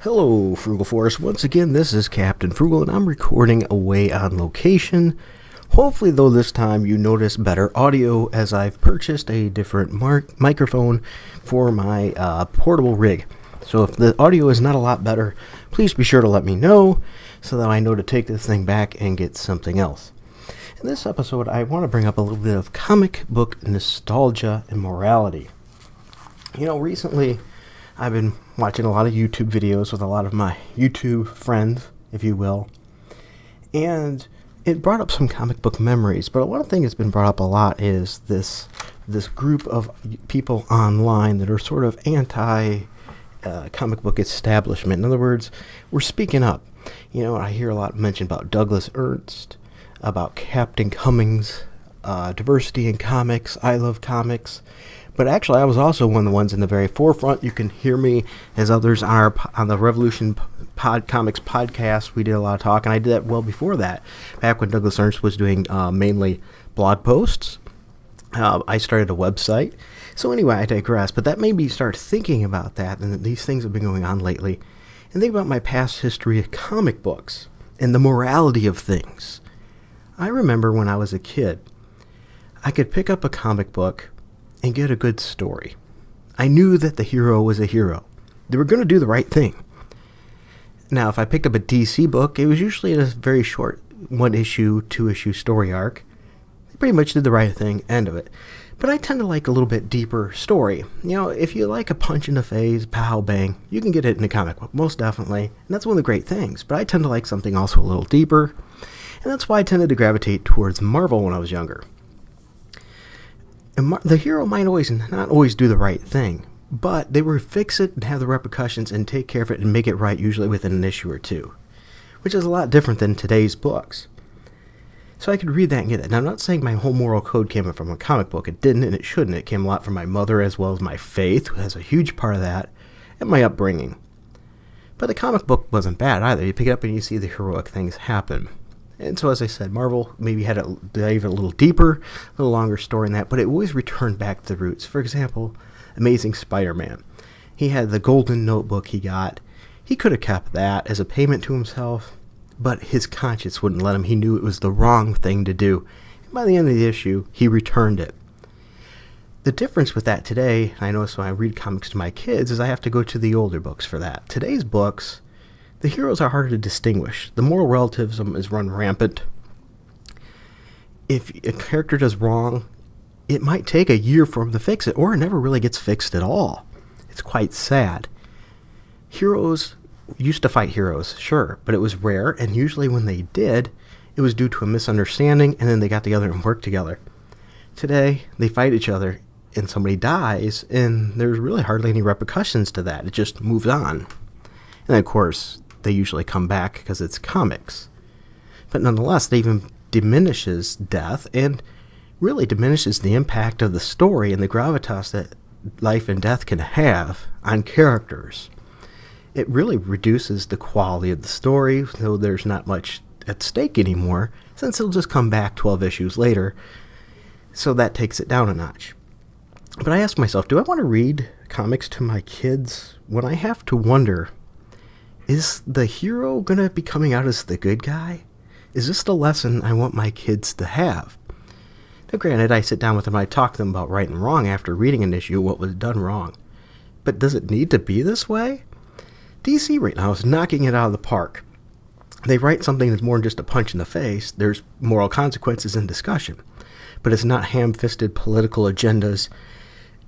Hello, Frugal Force. Once again, this is Captain Frugal, and I'm recording away on location. Hopefully, though, this time you notice better audio as I've purchased a different microphone for my portable rig. So if the audio is not a lot better, please be sure to let me know so that I know to take this thing back and get something else. In this episode, I want to bring up a little bit of comic book nostalgia and morality. Recently I've been watching a lot of YouTube videos with a lot of my YouTube friends, if you will, and it brought up some comic book memories. But one thing that's been brought up a lot is this group of people online that are sort of anti comic book establishment. In other words, we're speaking up. I hear a lot mentioned about Douglas Ernst, about Captain Cummings, diversity in comics, I love comics. But actually, I was also one of the ones in the very forefront. You can hear me as others are on the Revolution Comics podcast. We did a lot of talk, and I did that well before that, back when Douglas Ernst was doing mainly blog posts. I started a website. So anyway, I digress. But that made me start thinking about that, and these things have been going on lately. And think about my past history of comic books and the morality of things. I remember when I was a kid, I could pick up a comic book and get a good story. I knew that the hero was a hero. They were going to do the right thing. Now, if I picked up a DC book, it was usually a very short 1-issue, 2-issue story arc. They pretty much did the right thing, end of it. But I tend to like a little bit deeper story. If you like a punch in the face, pow, bang, you can get it in a comic book, most definitely. And that's one of the great things. But I tend to like something also a little deeper. And that's why I tended to gravitate towards Marvel when I was younger. And the hero might not always do the right thing, but they would fix it and have the repercussions and take care of it and make it right, usually within an issue or two, which is a lot different than today's books. So I could read that and get that. Now, I'm not saying my whole moral code came from a comic book. It didn't, and it shouldn't. It came a lot from my mother, as well as my faith, who has a huge part of that, and my upbringing. But the comic book wasn't bad either. You pick it up and you see the heroic things happen. And so, as I said, Marvel maybe had a dive a little deeper, a little longer story in that, but it always returned back to the roots. For example, Amazing Spider-Man. He had the golden notebook he got. He could have kept that as a payment to himself, but his conscience wouldn't let him. He knew it was the wrong thing to do. And by the end of the issue, he returned it. The difference with that today, I notice when I read comics to my kids, is I have to go to the older books for that. Today's books, the heroes are harder to distinguish. The moral relativism is run rampant. If a character does wrong, it might take a year for him to fix it, or it never really gets fixed at all. It's quite sad. Heroes used to fight heroes, sure, but it was rare, and usually when they did, it was due to a misunderstanding, and then they got together and worked together. Today, they fight each other, and somebody dies, and there's really hardly any repercussions to that. It just moves on. And of course, they usually come back because it's comics. But nonetheless, they even diminishes death and really diminishes the impact of the story and the gravitas that life and death can have on characters. It really reduces the quality of the story, though there's not much at stake anymore, since it'll just come back 12 issues later, so that takes it down a notch. But I ask myself, do I want to read comics to my kids when I have to wonder, is the hero going to be coming out as the good guy? Is this the lesson I want my kids to have? Now, granted, I sit down with them and I talk to them about right and wrong after reading an issue, what was done wrong. But does it need to be this way? DC right now is knocking it out of the park. They write something that's more than just a punch in the face. There's moral consequences in discussion. But it's not ham-fisted political agendas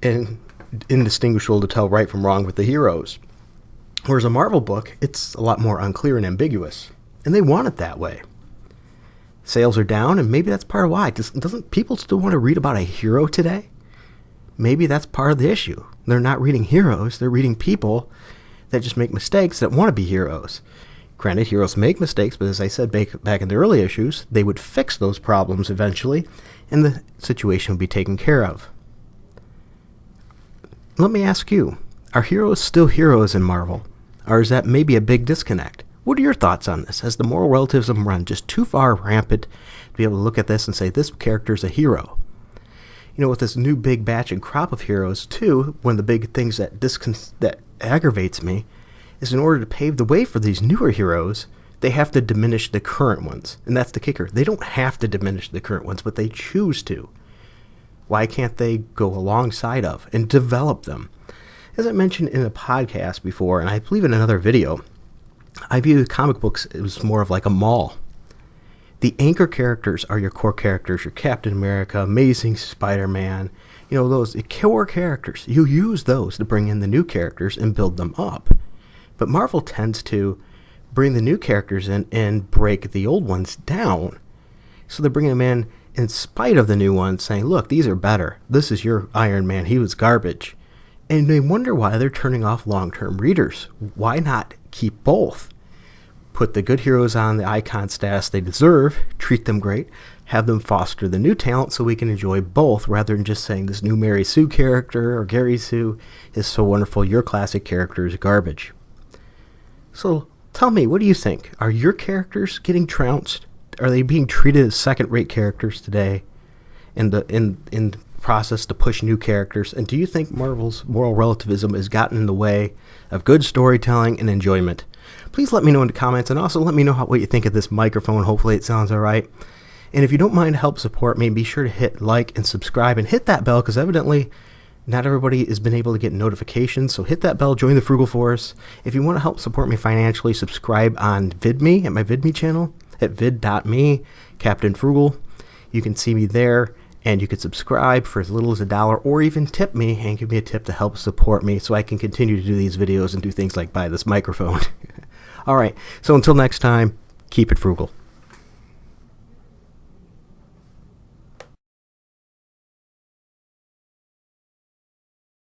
and indistinguishable to tell right from wrong with the heroes. Whereas a Marvel book, it's a lot more unclear and ambiguous. And they want it that way. Sales are down, and maybe that's part of why. Doesn't people still want to read about a hero today? Maybe that's part of the issue. They're not reading heroes, they're reading people that just make mistakes that want to be heroes. Granted, heroes make mistakes, but as I said back in the early issues, they would fix those problems eventually, and the situation would be taken care of. Let me ask you, are heroes still heroes in Marvel? Or is that maybe a big disconnect? What are your thoughts on this? Has the moral relativism run just too far rampant to be able to look at this and say, this character's a hero? With this new big batch and crop of heroes, too, one of the big things that aggravates me is in order to pave the way for these newer heroes, they have to diminish the current ones. And that's the kicker. They don't have to diminish the current ones, but they choose to. Why can't they go alongside of and develop them? As I mentioned in a podcast before, and I believe in another video, I view comic books as more of like a mall. The anchor characters are your core characters, your Captain America, Amazing Spider-Man, those core characters. You use those to bring in the new characters and build them up. But Marvel tends to bring the new characters in and break the old ones down. So they're bringing them in spite of the new ones, saying, look, these are better. This is your Iron Man. He was garbage. And they wonder why they're turning off long-term readers. Why not keep both? Put the good heroes on the icon status they deserve, treat them great, have them foster the new talent so we can enjoy both, rather than just saying this new Mary Sue character or Gary Sue is so wonderful, your classic character is garbage. So tell me, what do you think? Are your characters getting trounced? Are they being treated as second-rate characters today in the process to push new characters? And do you think Marvel's moral relativism has gotten in the way of good storytelling and enjoyment? Please let me know in the comments, and also let me know what you think of this microphone. Hopefully it sounds all right. And if you don't mind to help support me, be sure to hit like and subscribe and hit that bell, because evidently not everybody has been able to get notifications. So hit that bell, join the Frugal Force. If you want to help support me financially, subscribe on VidMe at my VidMe channel at vid.me, Captain Frugal. You can see me there, and you can subscribe for as little as $1, or even tip me and give me a tip to help support me so I can continue to do these videos and do things like buy this microphone. All right, so until next time, keep it frugal.